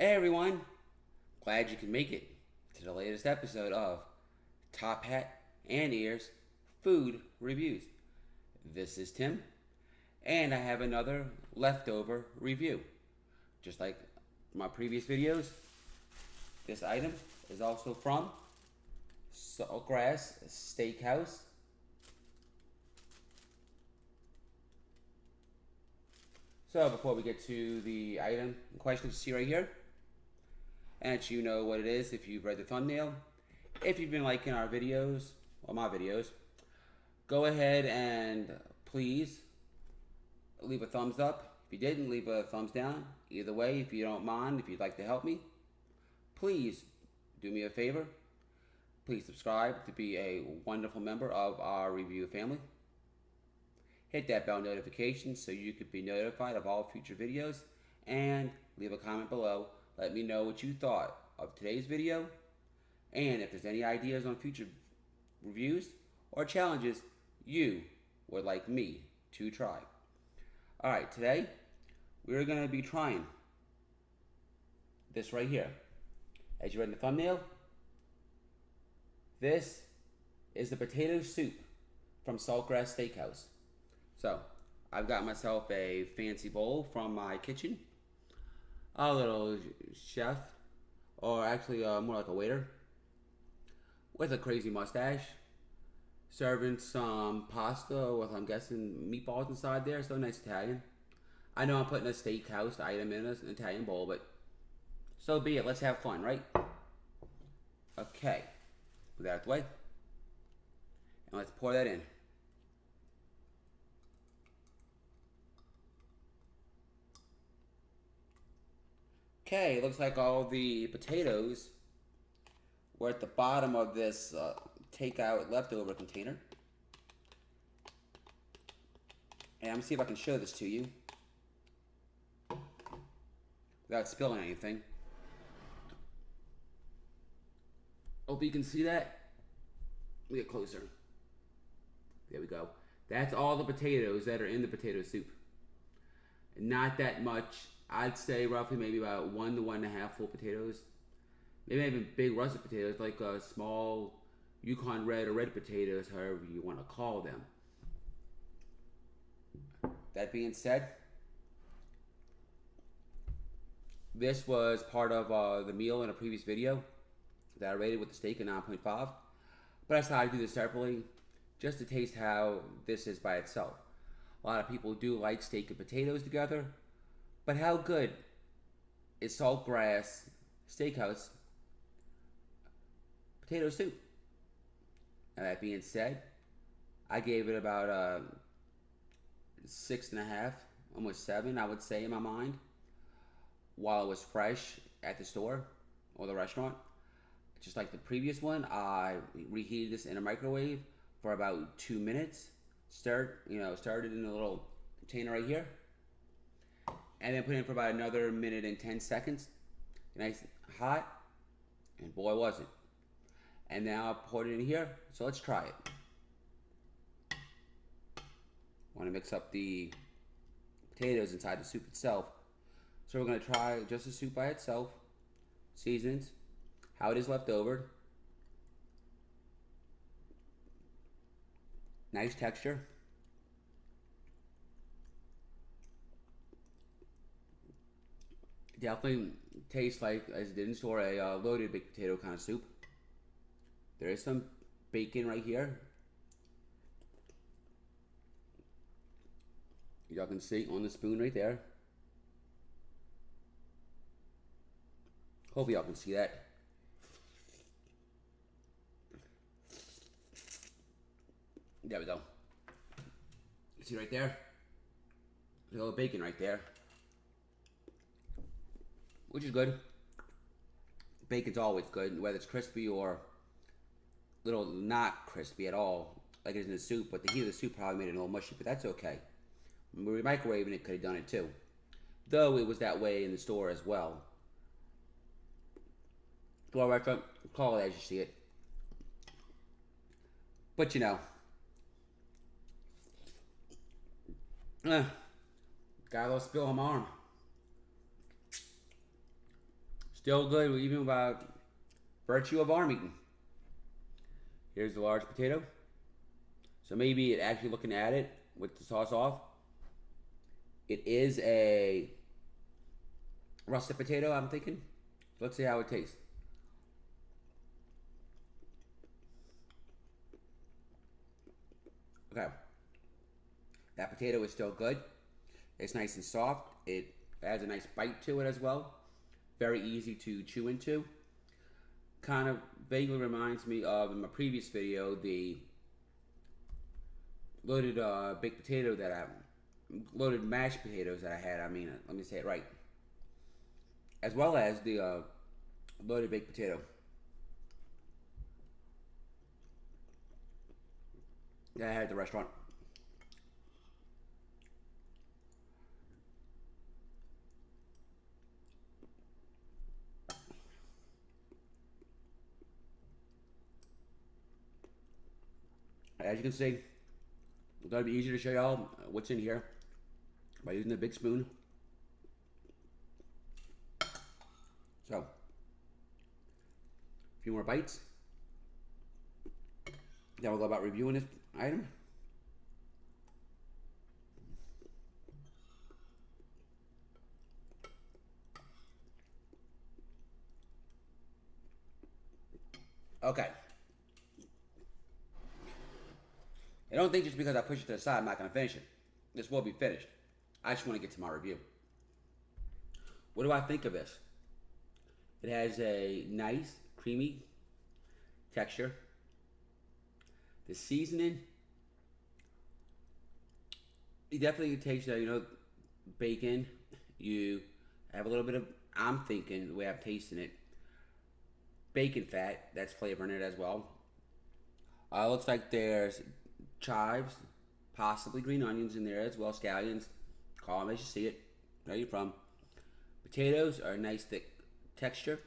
Hey everyone, glad you can make it to the latest episode of Top Hat and Ears Food Reviews. This is Tim, and I have another leftover review. Just like my previous videos, this item is also from Saltgrass Steakhouse. So before we get to the item in question, you see right here, and you know what it is if you've read the thumbnail. If you've been liking our videos, or my videos, go ahead and please leave a thumbs up. If you didn't, leave a thumbs down. Either way, if you don't mind, if you'd like to help me, please do me a favor. Please subscribe to be a wonderful member of our review family. Hit that bell notification so you could be notified of all future videos, and leave a comment below. Let me know what you thought of today's video, and if there's any ideas on future reviews or challenges you would like me to try. Alright, today we're going to be trying this right here. As you read in the thumbnail, this is the potato soup from Saltgrass Steakhouse. So, I've got myself a fancy bowl from my kitchen. A little chef, or actually more like a waiter, with a crazy mustache, serving some pasta with, I'm guessing, meatballs inside there. So nice Italian. I know I'm putting a steakhouse item in an Italian bowl, but so be it. Let's have fun, right? Okay, put that out the way, and let's pour that in. Okay, looks like all the potatoes were at the bottom of this takeout leftover container. And I'm gonna see if I can show this to you without spilling anything. Hope you can see that. Let me get closer. There we go. That's all the potatoes that are in the potato soup. Not that much. I'd say roughly maybe about 1 to 1.5 full potatoes. Maybe even big russet potatoes, like small Yukon red or red potatoes, however you want to call them. That being said, this was part of the meal in a previous video that I rated with the steak at 9.5. But I decided to do this separately just to taste how this is by itself. A lot of people do like steak and potatoes together, but how good is Saltgrass Steakhouse potato soup? Now that being said, I gave it about 6.5, almost 7, I would say in my mind, while it was fresh at the store or the restaurant. Just like the previous one, I reheated this in a microwave for about 2 minutes. Started in a little container right here, and then put it in for about another 1:10. Nice hot, and boy was it. And now I poured it in here, so let's try it. Want to mix up the potatoes inside the soup itself. So we're going to try just the soup by itself, seasonings, how it is left over. Nice texture. Definitely tastes like, as it did in store, a loaded baked potato kind of soup. There is some bacon right here. Y'all can see on the spoon right there. Hopefully y'all can see that. There we go. See right there? There's a little bacon right there, which is good. Bacon's always good, whether it's crispy or little not crispy at all, like it is in the soup. But the heat of the soup probably made it a little mushy, but that's okay. When we were microwaving it, could have done it too. Though it was that way in the store as well. Well, restaurant, call it as you see it. But you know, got a little spill on my arm. Still good, even by virtue of arm eating. Here's the large potato. So maybe actually looking at it with the sauce off, it is a russet potato, I'm thinking. Let's see how it tastes. Okay. That potato is still good. It's nice and soft. It has a nice bite to it as well. Very easy to chew into. Kind of vaguely reminds me of, in my previous video, the loaded baked potato that I, loaded mashed potatoes that I had. I mean, let me say it right. As well as the loaded baked potato that I had at the restaurant. As you can see, it's going to be easier to show y'all what's in here by using the big spoon. So, a few more bites. Then we'll go about reviewing this item. Okay. I don't think just because I push it to the side, I'm not going to finish it. This will be finished. I just want to get to my review. What do I think of this? It has a nice, creamy texture. The seasoning, you definitely taste that, bacon. You have a little bit of, I'm thinking, the way I'm tasting it, bacon fat that's flavoring it as well. Looks like there's chives, possibly green onions in there as well, scallions. Call them as you see it, where you're from. Potatoes are a nice thick texture.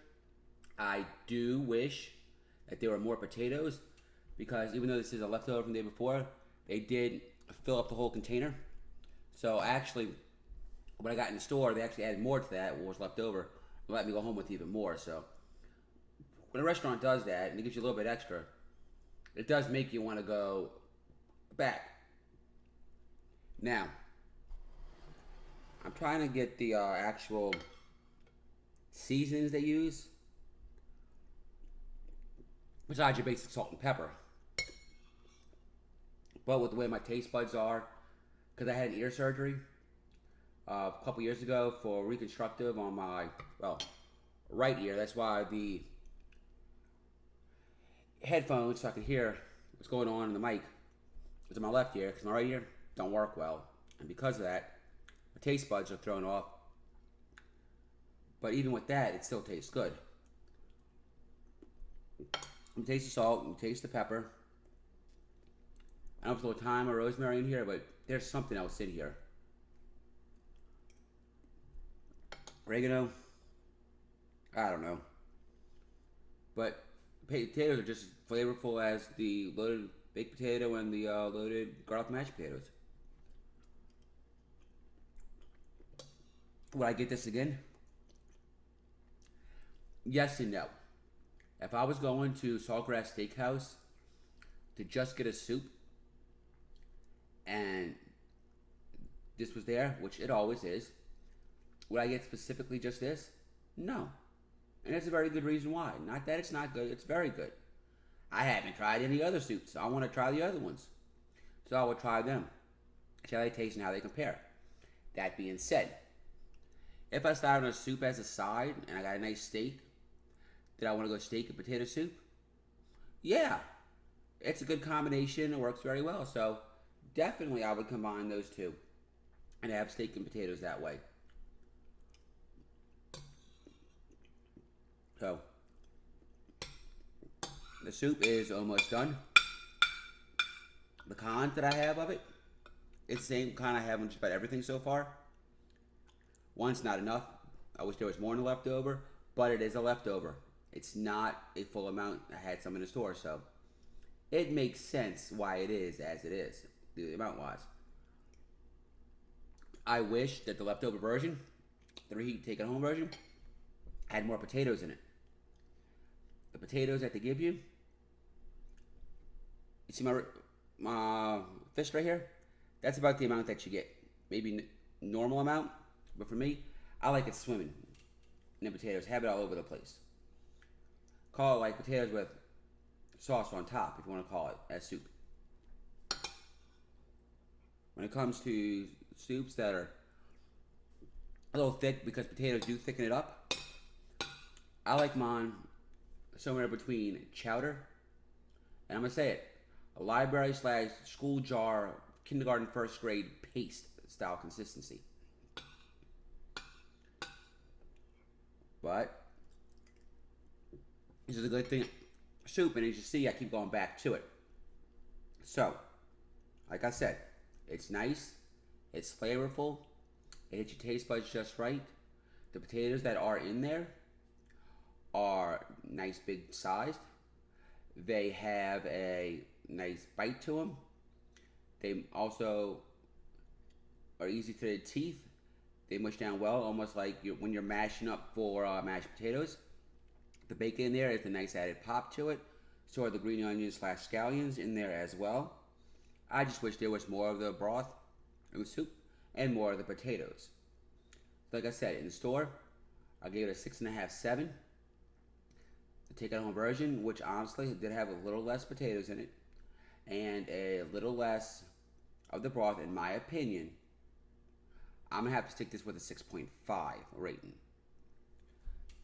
I do wish that there were more potatoes, because even though this is a leftover from the day before, they did fill up the whole container. So actually, when I got in the store, they actually added more to that, what was left over, and let me go home with even more. So when a restaurant does that, and it gives you a little bit extra, it does make you want to go back. Now, I'm trying to get the actual seasonings they use, besides your basic salt and pepper. But with the way my taste buds are, because I had an ear surgery a couple years ago for reconstructive on my, right ear. That's why the headphones, so I could hear what's going on in the mic, was in my left ear, because my right ear don't work well. And because of that, my taste buds are thrown off. But even with that, it still tastes good. You taste the salt, you taste the pepper. I don't know if there's a little thyme or rosemary in here, but there's something else in here. Oregano, I don't know. But potatoes are just as flavorful as the loaded baked potato and the loaded garlic mashed potatoes. Would I get this again? Yes and no. If I was going to Saltgrass Steakhouse to just get a soup, and this was there, which it always is, would I get specifically just this? No. And there's a very good reason why. Not that it's not good, it's very good. I haven't tried any other soups, so I want to try the other ones. So I will try them, see how they taste and how they compare. That being said, if I started on a soup as a side and I got a nice steak, did I want to go steak and potato soup? Yeah, it's a good combination. It works very well. So definitely I would combine those two and have steak and potatoes that way. So the soup is almost done. The cons that I have of it, it's the same kind I have on just about everything so far. One's not enough. I wish there was more than a leftover, but it is a leftover. It's not a full amount. I had some in the store, so it makes sense why it is as it is, the amount wise. I wish that the leftover version, the reheat take it home version, Add more potatoes in it. The potatoes that they give you, you see my fist right here? That's about the amount that you get. Maybe normal amount, but for me, I like it swimming in the potatoes. Have it all over the place. Call it like potatoes with sauce on top, if you want to call it as soup. When it comes to soups that are a little thick, because potatoes do thicken it up, I like mine somewhere between chowder, and I'm going to say it, a library slash school jar, kindergarten, first grade paste style consistency. But this is a good thing soup, and as you see, I keep going back to it. So, like I said, it's nice, it's flavorful, it hits your taste buds just right. The potatoes that are in there are nice big sized. They have a nice bite to them. They also are easy to the teeth. They mush down well, almost like when you're mashing up for mashed potatoes. The bacon in there is a nice added pop to it. So are the green onions slash scallions in there as well. I just wish there was more of the broth in the soup and more of the potatoes. Like I said, in the store, I gave it a 6.5, 7. The take-at-home version, which honestly did have a little less potatoes in it and a little less of the broth, in my opinion, I'm going to have to stick this with a 6.5 rating.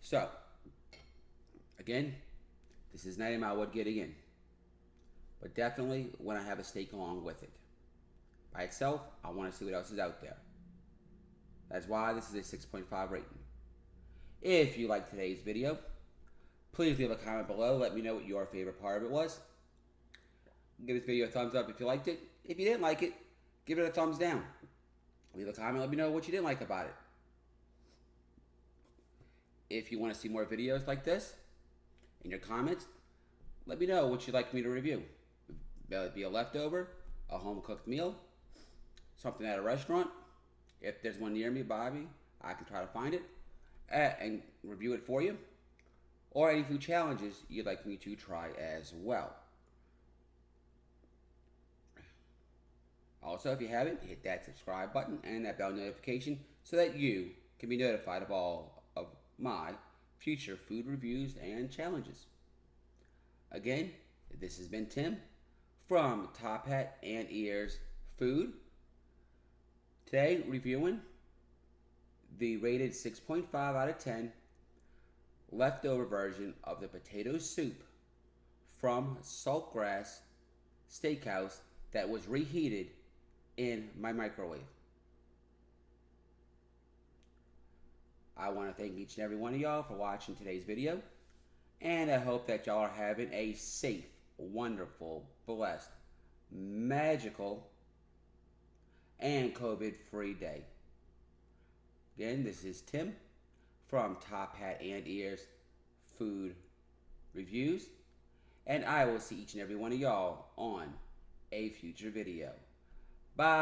So, again, this is not in I would get again. But definitely when I have a steak along with it. By itself, I want to see what else is out there. That's why this is a 6.5 rating. If you liked today's video, please leave a comment below. Let me know what your favorite part of it was. Give this video a thumbs up if you liked it. If you didn't like it, give it a thumbs down. Leave a comment, let me know what you didn't like about it. If you want to see more videos like this, in your comments, let me know what you'd like me to review. Whether it be a leftover, a home-cooked meal, something at a restaurant. If there's one near me, by me, I can try to find it and review it for you. Or any food challenges you'd like me to try as well. Also, if you haven't, hit that subscribe button and that bell notification so that you can be notified of all of my future food reviews and challenges. Again, this has been Tim from Top Hat and Ears Food. Today, reviewing the rated 6.5 out of 10 leftover version of the potato soup from Saltgrass Steakhouse that was reheated in my microwave. I want to thank each and every one of y'all for watching today's video, and I hope that y'all are having a safe, wonderful, blessed, magical, and COVID-free day. Again, this is Tim from Top Hat and Ears Food Reviews, and I will see each and every one of y'all on a future video. Bye!